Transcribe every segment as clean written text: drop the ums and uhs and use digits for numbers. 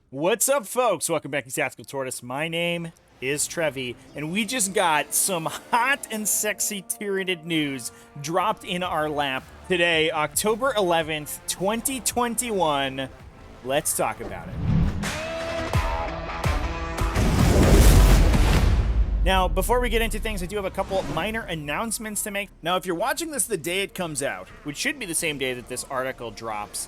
What's up, folks? Welcome back to Tactical Tortoise. My name is Trevi, and we just got some hot and sexy Tyranid news dropped in our lap today, October 11th, 2021. Let's talk about it. Now, before we get into things, I do have a couple minor announcements to make. Now, if you're watching this the day it comes out, which should be the same day that this article drops,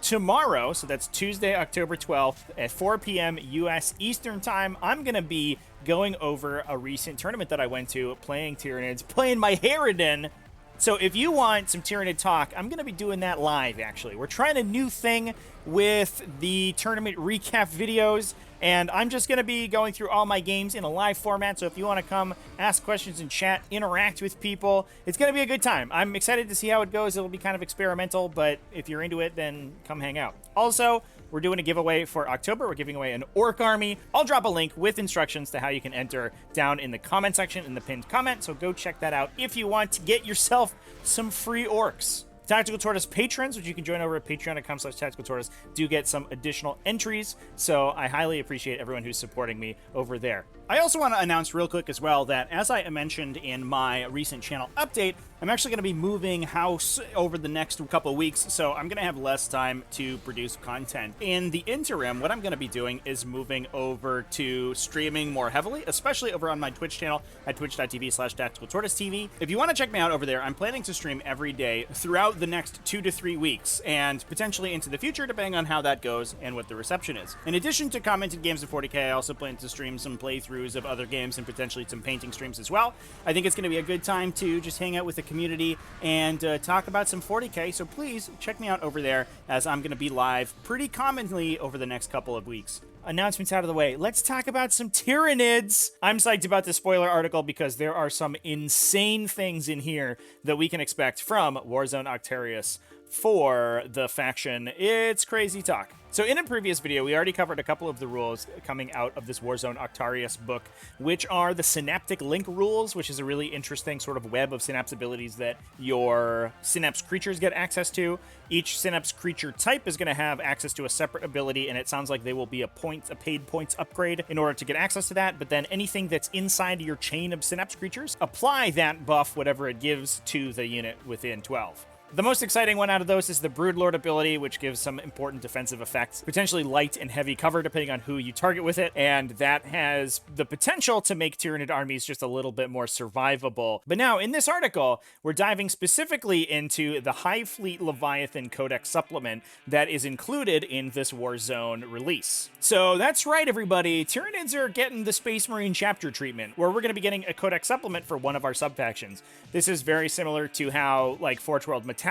tomorrow, so that's Tuesday, October 12th at 4 p.m. U.S. Eastern Time, I'm going to be going over a recent tournament that I went to, playing Tyranids, playing my Harridan. So if you want some Tyranid talk, I'm going to be doing that live, actually. We're trying a new thing with the tournament recap videos, and I'm just going to be going through all my games in a live format, so if you want to come ask questions in chat, interact with people, it's going to be a good time. I'm excited to see how it goes. It'll be kind of experimental, but if you're into it, then come hang out. Also, we're doing a giveaway for October. We're giving away an Orc army. I'll drop a link with instructions to how you can enter down in the comment section in the pinned comment, so go check that out if you want to get yourself some free orcs. Tactical Tortoise patrons, which you can join over at patreon.com/tacticaltortoise, do get some additional entries, so I highly appreciate everyone who's supporting me over there. I also want to announce real quick as well that, as I mentioned in my recent channel update, I'm actually going to be moving house over the next couple of weeks, so I'm going to have less time to produce content. In the interim, what I'm going to be doing is moving over to streaming more heavily, especially over on my Twitch channel at twitch.tv/tacticaltortoisetv. If you want to check me out over there, I'm planning to stream every day throughout the next 2 to 3 weeks, and potentially into the future, depending on how that goes and what the reception is. In addition to commented games of 40k, I also plan to stream some playthroughs of other games and potentially some painting streams as well. I think it's going to be a good time to just hang out with the community and talk about some 40k, so please check me out over there, as I'm going to be live pretty commonly over the next couple of weeks. Announcements out of the way, let's talk about some Tyranids. I'm psyched about this spoiler article because there are some insane things in here that we can expect from Warzone Octarius for the faction. It's crazy talk. So in a previous video, we already covered a couple of the rules coming out of this Warzone Octarius book, which are the Synaptic Link rules, which is a really interesting sort of web of Synapse abilities that your Synapse creatures get access to. Each Synapse creature type is going to have access to a separate ability, and it sounds like they will be a paid points upgrade in order to get access to that, but then anything that's inside your chain of Synapse creatures, apply that buff, whatever it gives, to the unit within 12. The most exciting one out of those is the Broodlord ability, which gives some important defensive effects, potentially light and heavy cover depending on who you target with it, and that has the potential to make Tyranid armies just a little bit more survivable. But now, in this article, we're diving specifically into the Hive Fleet Leviathan Codex supplement that is included in this Warzone release. So that's right, everybody, Tyranids are getting the Space Marine chapter treatment, where we're going to be getting a Codex supplement for one of our subfactions. This is very similar to how, like, Forge World Metallica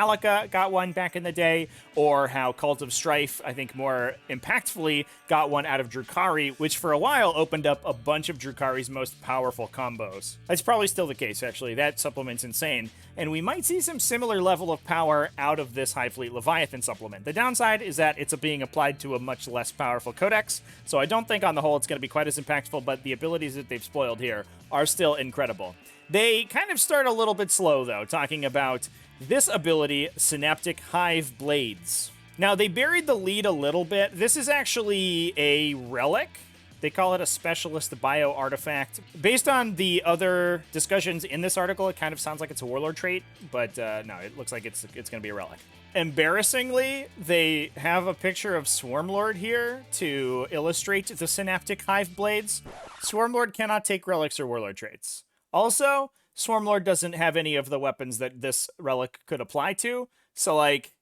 got one back in the day, or how Cult of Strife, I think more impactfully, got one out of Drukhari, which for a while opened up a bunch of Drukhari's most powerful combos. That's probably still the case, actually. That supplement's insane, and we might see some similar level of power out of this Hive Fleet Leviathan supplement. The downside is that it's being applied to a much less powerful codex, so I don't think on the whole it's going to be quite as impactful, but the abilities that they've spoiled here are still incredible. They kind of start a little bit slow, though, talking about this ability, Synaptic Hive Blades. Now, they buried the lead a little bit. This is actually a relic. They call it a specialist bio artifact. Based on the other discussions in this article, it kind of sounds like it's a warlord trait, but no, it looks like it's going to be a relic. Embarrassingly, they have a picture of Swarmlord here to illustrate the Synaptic Hive Blades. Swarmlord cannot take relics or warlord traits. Also, Swarmlord doesn't have any of the weapons that this relic could apply to, so, like,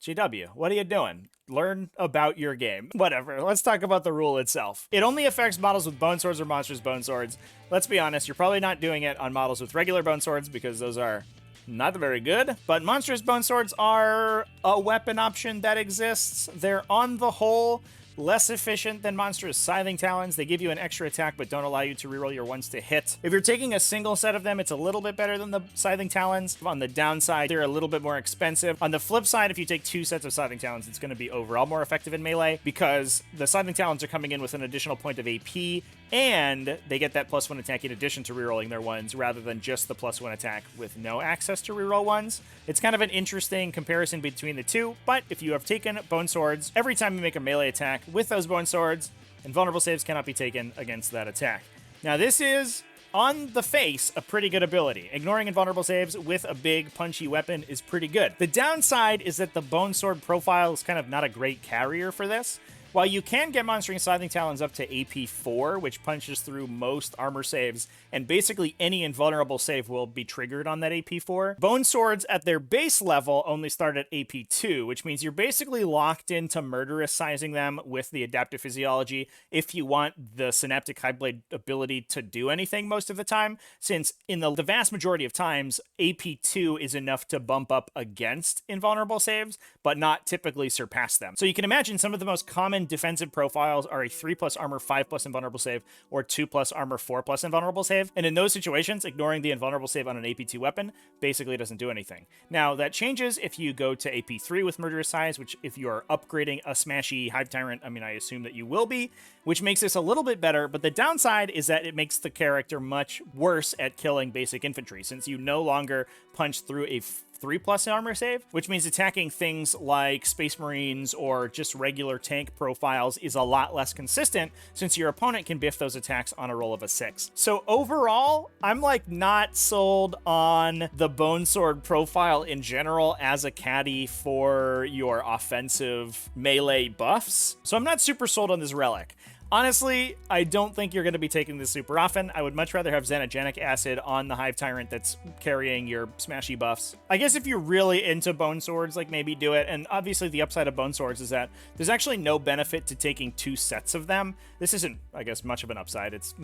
GW, what are you doing? Learn about your game. Whatever, let's talk about the rule itself. It only affects models with bone swords or monstrous bone swords. Let's be honest, you're probably not doing it on models with regular bone swords because those are not very good, but monstrous bone swords are a weapon option that exists. They're on the whole less efficient than monstrous scything talons. They give you an extra attack but don't allow you to reroll your ones to hit. If you're taking a single set of them, it's a little bit better than the scything talons. On the downside, they're a little bit more expensive. On the flip side, if you take 2 sets of scything talons, it's going to be overall more effective in melee because the scything talons are coming in with an additional point of AP, and they get that +1 attack in addition to rerolling their ones rather than just the +1 attack with no access to reroll ones. It's kind of an interesting comparison between the two, but if you have taken bone swords, every time you make a melee attack with those bone swords, and vulnerable saves cannot be taken against that attack. Now, this is, on the face, a pretty good ability. Ignoring invulnerable saves with a big, punchy weapon is pretty good. The downside is that the bone sword profile is kind of not a great carrier for this. While you can get Monstering Scything Talons up to AP 4, which punches through most armor saves, and basically any invulnerable save will be triggered on that AP 4, Bone Swords at their base level only start at AP 2, which means you're basically locked into murderous sizing them with the Adaptive Physiology if you want the Synaptic Highblade ability to do anything most of the time, since in the vast majority of times, AP 2 is enough to bump up against invulnerable saves, but not typically surpass them. So you can imagine some of the most common defensive profiles are a 3+ armor, 5+ invulnerable save, or 2+ armor, 4+ invulnerable save. And in those situations, ignoring the invulnerable save on an AP2 weapon basically doesn't do anything. Now, that changes if you go to AP3 with Murderous Size, which if you are upgrading a smashy Hive Tyrant, I mean, I assume that you will be, which makes this a little bit better, but the downside is that it makes the character much worse at killing basic infantry, since you no longer punch through a 3+ armor save, which means attacking things like Space Marines or just regular tank profiles is a lot less consistent, since your opponent can biff those attacks on a roll of a 6. So overall, I'm like not sold on the Bone Sword profile in general as a caddy for your offensive melee buffs. So I'm not super sold on this relic. Honestly, I don't think you're going to be taking this super often. I would much rather have Xenogenic Acid on the Hive Tyrant that's carrying your smashy buffs. I guess if you're really into Bone Swords, like maybe do it. And obviously the upside of Bone Swords is that there's actually no benefit to taking 2 sets of them. This isn't, I guess, much of an upside. It's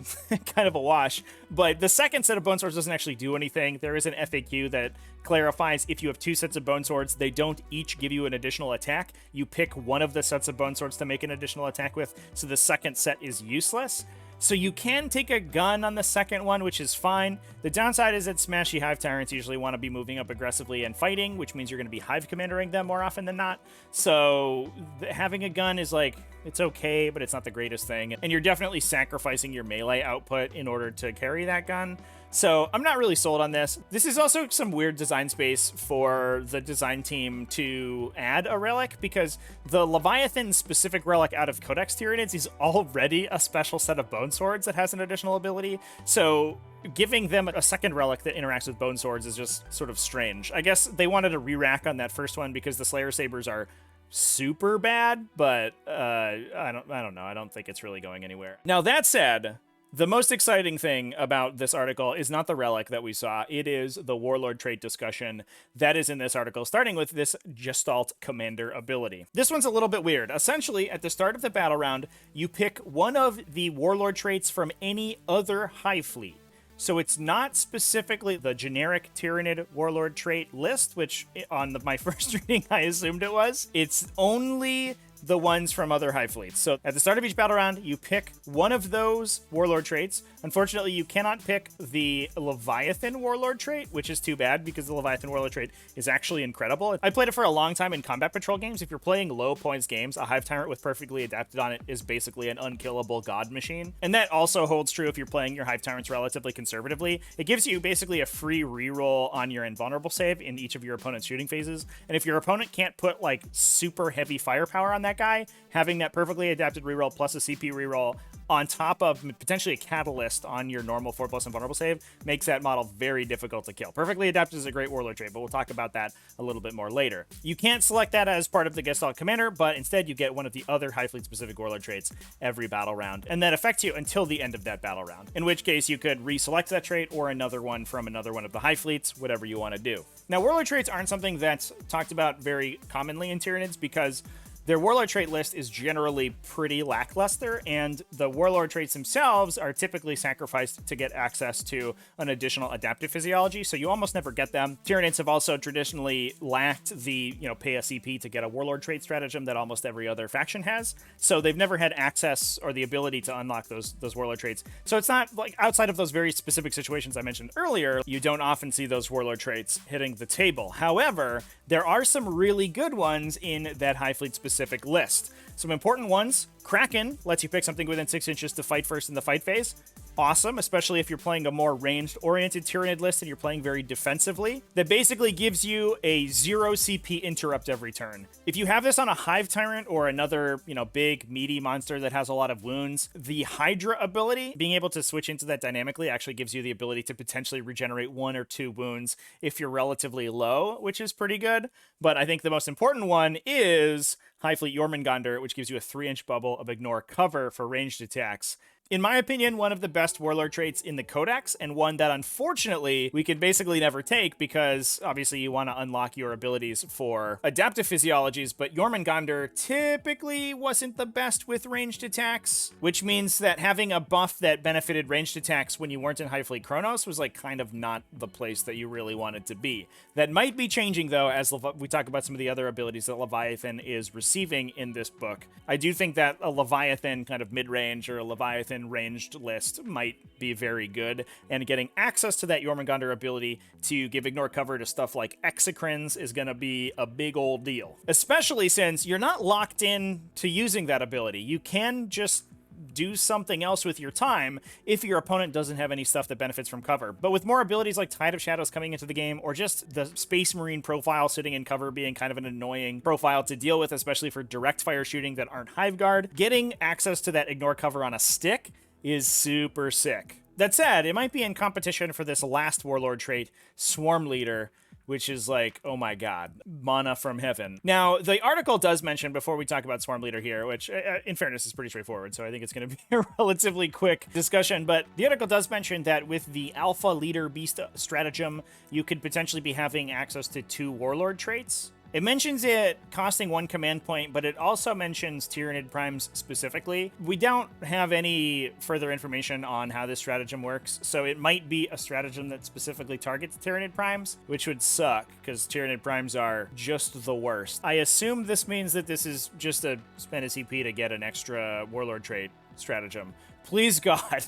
kind of a wash. But the second set of Bone Swords doesn't actually do anything. There is an FAQ that clarifies if you have 2 sets of Bone Swords, they don't each give you an additional attack. You pick one of the sets of Bone Swords to make an additional attack with, so the second set is useless. So you can take a gun on the second one, which is fine. The downside is that smashy Hive Tyrants usually want to be moving up aggressively and fighting, which means you're going to be Hive Commandering them more often than not. So having a gun is like, it's okay, but it's not the greatest thing. And you're definitely sacrificing your melee output in order to carry that gun. So I'm not really sold on this. This is also some weird design space for the design team to add a relic, because the Leviathan specific relic out of Codex Tyranids is already a special set of Bone Swords that has an additional ability. So giving them a second relic that interacts with Bone Swords is just sort of strange. I guess they wanted a re-rack on that first one because the Slayer Sabers are super bad, but I don't know. I don't think it's really going anywhere. Now, that said, the most exciting thing about this article is not the relic that we saw. It is the Warlord trait discussion that is in this article, starting with this Gestalt Commander ability. This one's a little bit weird. Essentially, at the start of the battle round, you pick one of the Warlord traits from any other Hive fleet. So it's not specifically the generic Tyranid Warlord trait list, which on my first reading I assumed it was. It's only the ones from other Hive fleets. So at the start of each battle round, you pick one of those Warlord traits. Unfortunately, you cannot pick the Leviathan Warlord trait, which is too bad because the Leviathan Warlord trait is actually incredible. I played it for a long time in combat patrol games. If you're playing low points games, a Hive Tyrant with perfectly adapted on it is basically an unkillable god machine. And that also holds true if you're playing your Hive Tyrants relatively conservatively. It gives you basically a free reroll on your invulnerable save in each of your opponent's shooting phases. And if your opponent can't put like super heavy firepower on that guy, having that perfectly adapted reroll plus a CP reroll on top of potentially a catalyst on your normal 4+ invulnerable save makes that model very difficult to kill. Perfectly adapted is a great Warlord trait, but we'll talk about that a little bit more later. You can't select that as part of the Gestalt Commander, but instead you get one of the other Hive Fleet specific Warlord traits every battle round, and that affects you until the end of that battle round, in which case you could reselect that trait or another one from another one of the Hive Fleets, whatever you want to do. Now, Warlord traits aren't something that's talked about very commonly in Tyranids because their Warlord trait list is generally pretty lackluster, and the Warlord traits themselves are typically sacrificed to get access to an additional adaptive physiology, so you almost never get them. Tyranids have also traditionally lacked the, pay a CP to get a Warlord trait stratagem that almost every other faction has, so they've never had access or the ability to unlock those Warlord traits. So it's not like outside of those very specific situations I mentioned earlier, you don't often see those Warlord traits hitting the table. However, there are some really good ones in that Hive Fleet specific list. Some important ones: Kraken lets you pick something within 6 inches to fight first in the fight phase. awesome, especially if you're playing a more ranged-oriented Tyranid list and you're playing very defensively. That basically gives you a 0 CP interrupt every turn. If you have this on a Hive Tyrant or another, big, meaty monster that has a lot of wounds, the Hydra ability, being able to switch into that dynamically, actually gives you the ability to potentially regenerate 1 or 2 wounds if you're relatively low, which is pretty good. But I think the most important one is High Fleet Jormungandr, which gives you a 3-inch bubble of ignore cover for ranged attacks. In my opinion, one of the best Warlord traits in the Codex, and one that unfortunately we could basically never take because obviously you want to unlock your abilities for adaptive physiologies, but Jormungandr typically wasn't the best with ranged attacks, which means that having a buff that benefited ranged attacks when you weren't in High Fleet Chronos was like kind of not the place that you really wanted to be. That might be changing though as we talk about some of the other abilities that Leviathan is receiving in this book. I do think that a Leviathan kind of mid-range or a Leviathan ranged list might be very good, and getting access to that Jormungandr ability to give ignore cover to stuff like Exocrines is going to be a big old deal, especially since you're not locked in to using that ability. You can just do something else with your time if your opponent doesn't have any stuff that benefits from cover. But with more abilities like Tide of Shadows coming into the game, or just the Space Marine profile sitting in cover being kind of an annoying profile to deal with, especially for direct fire shooting that aren't Hive Guard, getting access to that ignore cover on a stick is super sick. That said, it might be in competition for this last Warlord trait, Swarm Leader, which is like, oh my god, mana from heaven. Now, the article does mention, before we talk about Swarm Leader here, which in fairness is pretty straightforward, so I think it's going to be a relatively quick discussion, but the article does mention that with the Alpha Leader Beast stratagem, you could potentially be having access to 2 Warlord traits. It mentions it costing 1 command point, but it also mentions Tyranid Primes specifically. We don't have any further information on how this stratagem works, so it might be a stratagem that specifically targets Tyranid Primes, which would suck, because Tyranid Primes are just the worst. I assume this means that this is just a spend a CP to get an extra Warlord trait stratagem. Please, God.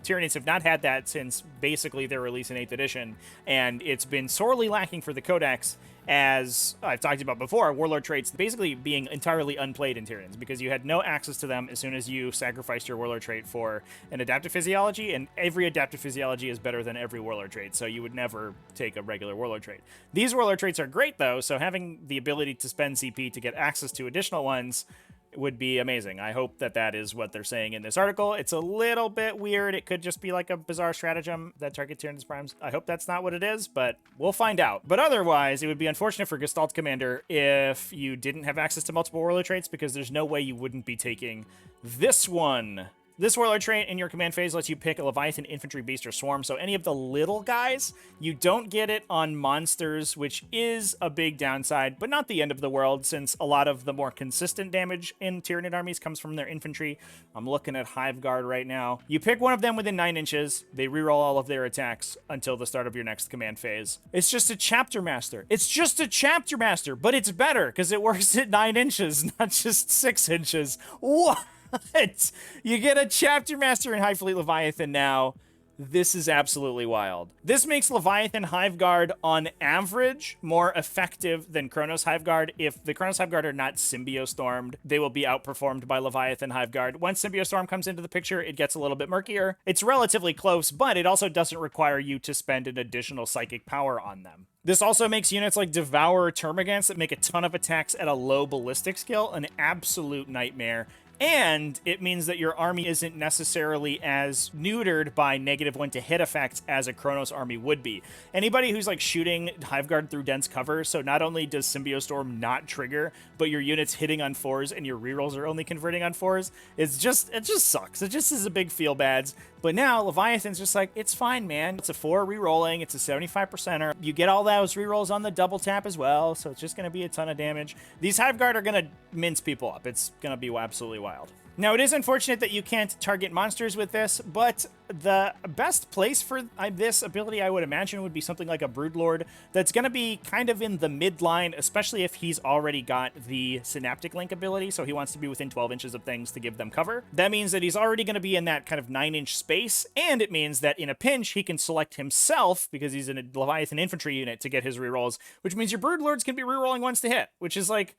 Tyranids have not had that since basically their release in 8th edition, and it's been sorely lacking for the Codex, as I've talked about before, Warlord traits basically being entirely unplayed in Tyranids, because you had no access to them as soon as you sacrificed your Warlord trait for an adaptive physiology, and every adaptive physiology is better than every Warlord trait, so you would never take a regular Warlord trait. These Warlord traits are great, though, so having the ability to spend CP to get access to additional ones would be amazing. I hope that that is what they're saying in this article. It's a little bit weird. It could just be like a bizarre stratagem that targets Tyranids Primes. I hope that's not what it is, but we'll find out. But otherwise, it would be unfortunate for Gestalt Commander if you didn't have access to multiple Warlord traits, because there's no way you wouldn't be taking this one. This Warlord trait in your command phase lets you pick a Leviathan, Infantry, Beast, or Swarm, so any of the little guys. You don't get it on monsters, which is a big downside, but not the end of the world, since a lot of the more consistent damage in Tyranid armies comes from their infantry. I'm looking at Hive Guard right now. You pick one of them within 9 inches, they reroll all of their attacks until the start of your next command phase. It's just a Chapter Master. It's just a Chapter Master, but it's better, because it works at 9 inches, not just 6 inches. What? You get a Chapter Master in High Fleet Leviathan now. This is absolutely wild. This makes Leviathan Hive Guard, on average, more effective than Chronos Hive Guard. If the Chronos Hive Guard are not Symbio-Stormed, they will be outperformed by Leviathan Hive Guard. Once Symbio-Storm comes into the picture, it gets a little bit murkier. It's relatively close, but it also doesn't require you to spend an additional psychic power on them. This also makes units like Devourer Termagants that make a ton of attacks at a low ballistic skill an absolute nightmare. And it means that your army isn't necessarily as neutered by -1 to hit effects as a Chronos army would be. Anybody who's like shooting Hive Guard through dense cover, so not only does Symbio-Storm not trigger, but your unit's hitting on 4s and your rerolls are only converting on 4s, it just sucks. It just is a big feel bads. But now Leviathan's just like, it's fine, man. It's a 4 rerolling, it's a 75%er. You get all those rerolls on the double tap as well, so it's just going to be a ton of damage. These Hive Guard are going to mince people up. It's going to be absolutely wild. Now, it is unfortunate that you can't target monsters with this, but the best place for this ability, I would imagine, would be something like a Broodlord that's going to be kind of in the midline, especially if he's already got the Synaptic Link ability, so he wants to be within 12 inches of things to give them cover. That means that he's already going to be in that kind of 9-inch space, and it means that in a pinch, he can select himself, because he's in a Leviathan infantry unit, to get his rerolls, which means your Broodlords can be rerolling ones to hit, which is like,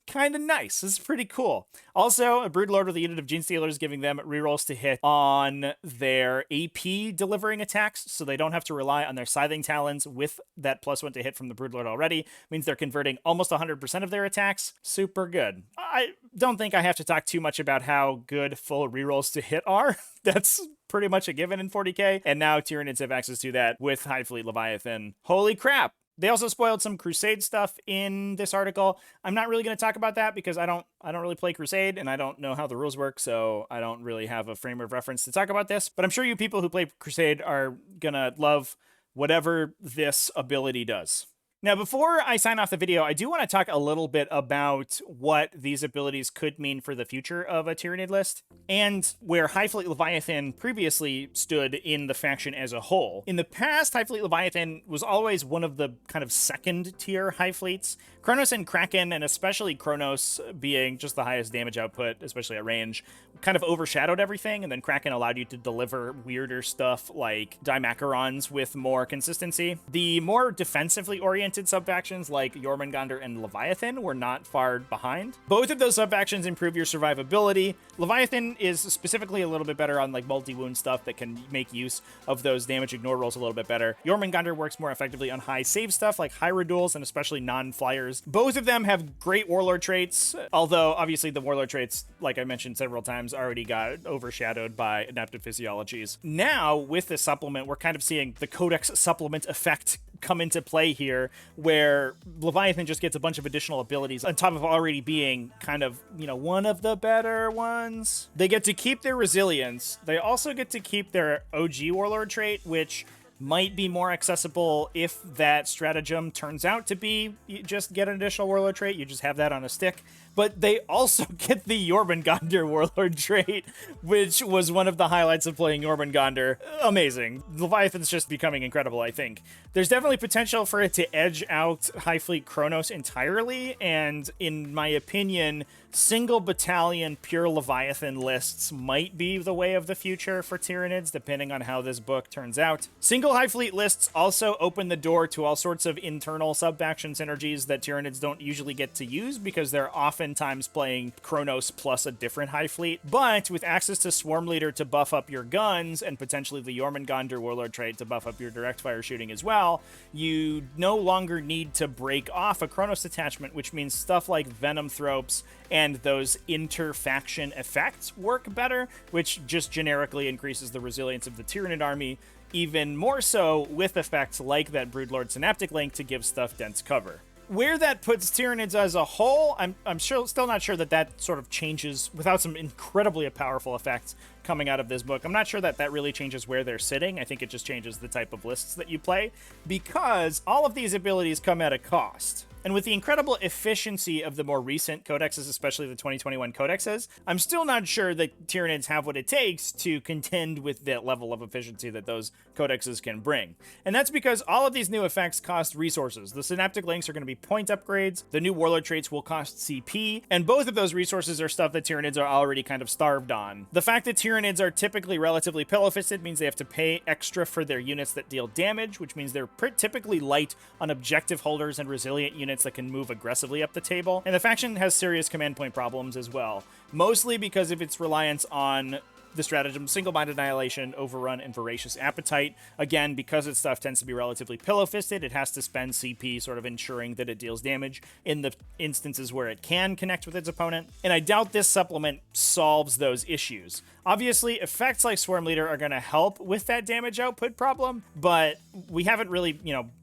kind of nice. This is pretty cool. Also, a Broodlord with a unit of Gene Stealers, giving them rerolls to hit on their AP delivering attacks, so they don't have to rely on their Scything Talons with that +1 to hit from the Broodlord already. Means they're converting almost 100% of their attacks. Super good. I don't think I have to talk too much about how good full rerolls to hit are. That's pretty much a given in 40k, and now Tyranids have access to that with High Fleet Leviathan. Holy crap! They also spoiled some Crusade stuff in this article. I'm not really going to talk about that because I don't really play Crusade and I don't know how the rules work, so I don't really have a frame of reference to talk about this. But I'm sure you people who play Crusade are going to love whatever this ability does. Now, before I sign off the video, I do want to talk a little bit about what these abilities could mean for the future of a Tyranid list, and where High Fleet Leviathan previously stood in the faction as a whole. In the past, High Fleet Leviathan was always one of the kind of second-tier High Fleets. Kronos and Kraken, and especially Kronos being just the highest damage output, especially at range, kind of overshadowed everything, and then Kraken allowed you to deliver weirder stuff like Dimacarons with more consistency. The more defensively oriented sub-factions like Jormungandr and Leviathan were not far behind. Both of those sub-factions improve your survivability. Leviathan is specifically a little bit better on like multi-wound stuff that can make use of those damage ignore rolls a little bit better. Jormungandr works more effectively on high save stuff like high reduals and especially non-flyers. Both of them have great warlord traits, although obviously the warlord traits, like I mentioned several times, already got overshadowed by adaptive physiologies. Now, with this supplement, we're kind of seeing the Codex supplement effect come into play here, where Leviathan just gets a bunch of additional abilities on top of already being kind of, you know, one of the better ones. They get to keep their resilience. They also get to keep their OG warlord trait, which might be more accessible if that stratagem turns out to be you just get an additional warlord trait, you just have that on a stick. But they also get the Jormungandr warlord trait, which was one of the highlights of playing Jormungandr. Amazing. Leviathan's just becoming incredible, I think. There's definitely potential for it to edge out High Fleet Kronos entirely, and in my opinion, single battalion pure Leviathan lists might be the way of the future for Tyranids, depending on how this book turns out. Single High Fleet lists also open the door to all sorts of internal sub-faction synergies that Tyranids don't usually get to use because they're oftentimes playing Kronos plus a different High Fleet. But with access to Swarm Leader to buff up your guns and potentially the Jormungandr Warlord trait to buff up your direct fire shooting as well, you no longer need to break off a Kronos attachment, which means stuff like Venom Thropes and those inter-faction effects work better, which just generically increases the resilience of the Tyranid army, even more so with effects like that Broodlord Synaptic Link to give stuff dense cover. Where that puts Tyranids as a whole, I'm still not sure that sort of changes without some incredibly powerful effects coming out of this book. I'm not sure that really changes where they're sitting. I think it just changes the type of lists that you play, because all of these abilities come at a cost. And with the incredible efficiency of the more recent codexes, especially the 2021 codexes, I'm still not sure that Tyranids have what it takes to contend with that level of efficiency that those codexes can bring. And that's because all of these new effects cost resources. The Synaptic Links are going to be point upgrades, the new Warlord traits will cost CP, and both of those resources are stuff that Tyranids are already kind of starved on. The fact that Tyranids are typically relatively pillow-fisted means they have to pay extra for their units that deal damage, which means they're typically light on objective holders and resilient units that can move aggressively up the table, and the faction has serious command point problems as well, mostly because of its reliance on the stratagem Single-Minded Annihilation, Overrun, and Voracious Appetite. Again, because its stuff tends to be relatively pillow-fisted, it has to spend CP sort of ensuring that it deals damage in the instances where it can connect with its opponent, and I doubt this supplement solves those issues. Obviously, effects like Swarm Leader are going to help with that damage output problem, but we haven't really,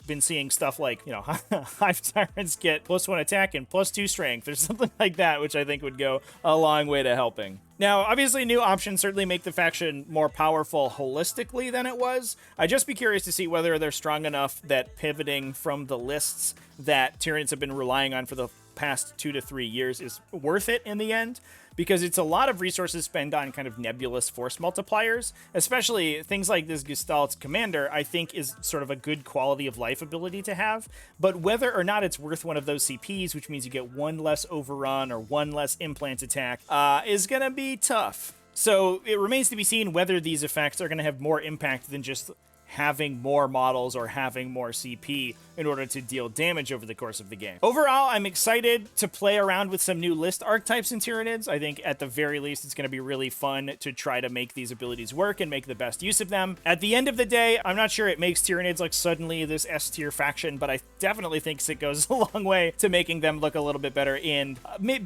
been seeing stuff like, Hive Tyrants get +1 attack and +2 strength or something like that, which I think would go a long way to helping. Now, obviously, new options certainly make the faction more powerful holistically than it was. I'd just be curious to see whether they're strong enough that pivoting from the lists that Tyranids have been relying on for the past 2 to 3 years is worth it in the end, because it's a lot of resources spent on kind of nebulous force multipliers, especially things like this Gestalt Commander, I think is sort of a good quality of life ability to have, but whether or not it's worth one of those CPs, which means you get one less overrun or one less implant attack, is going to be tough. So it remains to be seen whether these effects are going to have more impact than just having more models or having more CP in order to deal damage over the course of the game. Overall, I'm excited to play around with some new list archetypes in Tyranids. I think at the very least, it's going to be really fun to try to make these abilities work and make the best use of them. At the end of the day, I'm not sure it makes Tyranids like suddenly this S tier faction, but I definitely think it goes a long way to making them look a little bit better and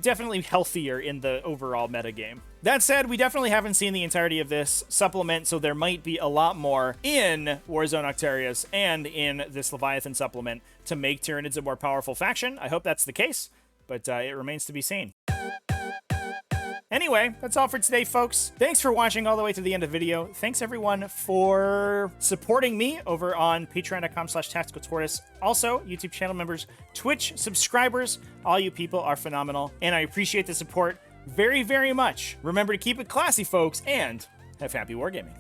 definitely healthier in the overall metagame. That said, we definitely haven't seen the entirety of this supplement, so there might be a lot more in Warzone Octarius and in this Leviathan supplement to make Tyranids a more powerful faction. I hope that's the case, but it remains to be seen. Anyway, that's all for today, folks. Thanks for watching all the way to the end of the video. Thanks, everyone, for supporting me over on patreon.com/tacticaltortoise. Also, YouTube channel members, Twitch subscribers, all you people are phenomenal, and I appreciate the support very, very much. Remember to keep it classy, folks, and have happy wargaming.